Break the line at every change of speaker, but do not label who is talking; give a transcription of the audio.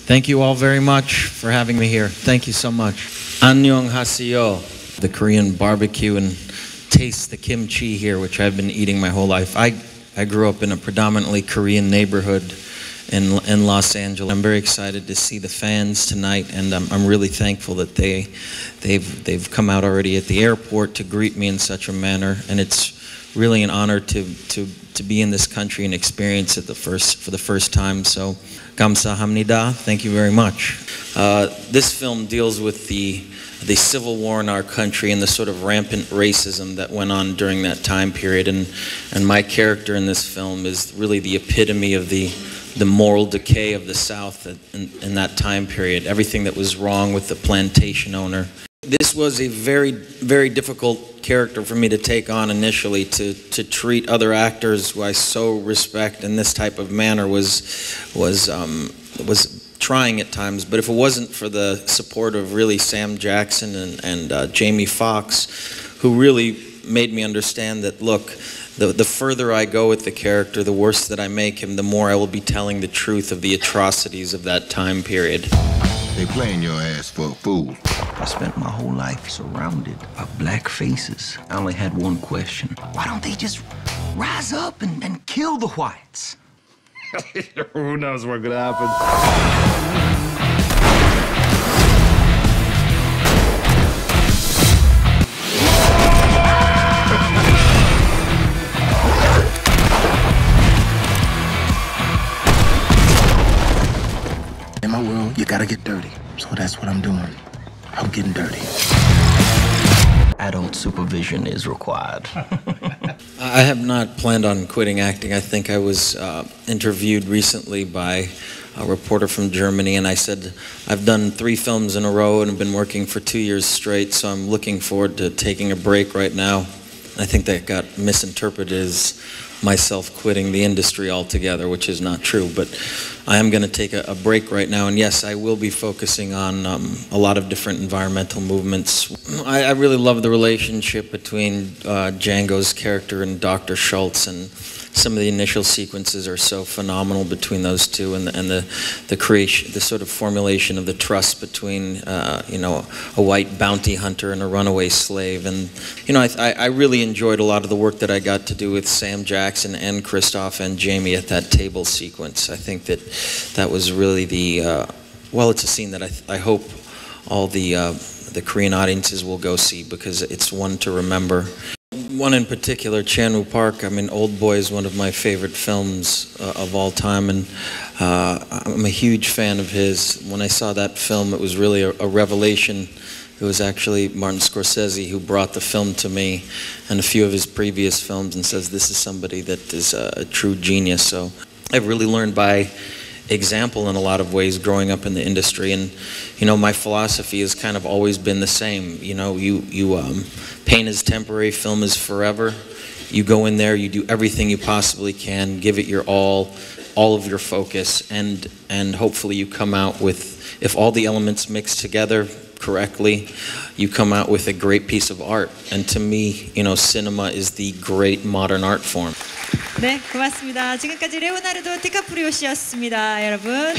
Thank you all very much for having me here. Thank you so much. Annyeonghaseyo, the Korean barbecue and taste the kimchi here, which I've been eating my whole life. I grew up in a predominantly Korean neighborhood in Los Angeles. I'm very excited to see the fans tonight, and I'm really thankful that they've come out already at the airport to greet me in such a manner, and it's really an honor to be in this country and experience it for the first time. So, 감사합니다. Thank you very much. This film deals with the civil war in our country and the sort of rampant racism that went on during that time period, and my character in this film is really the epitome of the moral decay of the South in that time period, everything that was wrong with the plantation owner. This was a very, very difficult character for me to take on initially, to treat other actors who I so respect in this type of manner was trying at times. But if it wasn't for the support of really Sam Jackson and Jamie Foxx, who really made me understand that, look, the further I go with the character, the worse that I make him, the more I will be telling the truth of the atrocities of that time period.
They playing your ass for a fool.
I spent my whole life surrounded by black faces. I only had one question. Why don't they just rise up and kill the whites?
Who knows what could happen?
In my world, you gotta get dirty. So that's what I'm doing. I'm getting dirty.
Adult supervision is required.
I have not planned on quitting acting. I think I was interviewed recently by a reporter from Germany, and I said, I've done 3 films in a row and have been working for 2 years straight, so I'm looking forward to taking a break right now. I think that got misinterpreted as myself quitting the industry altogether, which is not true, but I am going to take a break right now, and yes, I will be focusing on a lot of different environmental movements. I really love the relationship between Django's character and Dr. Schultz, and some of the initial sequences are so phenomenal between those two, and the creation, the sort of formulation of the trust between you know, a white bounty hunter and a runaway slave. And you know, I really enjoyed a lot of the work that I got to do with Sam Jackson and Christoph and Jamie at that table sequence. I think that was really the well, it's a scene that I hope all the Korean audiences will go see, because it's one to remember. One in particular, Chan-woo Park. I mean, Old Boy is one of my favorite films of all time, and I'm a huge fan of his. When I saw that film, it was really a revelation. It was actually Martin Scorsese who brought the film to me and a few of his previous films and says, this is somebody that is a true genius. So I've really learned by example in a lot of ways growing up in the industry, and you know, my philosophy has kind of always been the same. You know, paint is temporary, film is forever. You go in there, you do everything you possibly can, give it your all of your focus, and hopefully you come out with, if all the elements mix together correctly, you come out with a great piece of art. And to me, you know, cinema is the great modern art form.
네, 고맙습니다. 지금까지 레오나르도 디카프리오 씨였습니다, 여러분.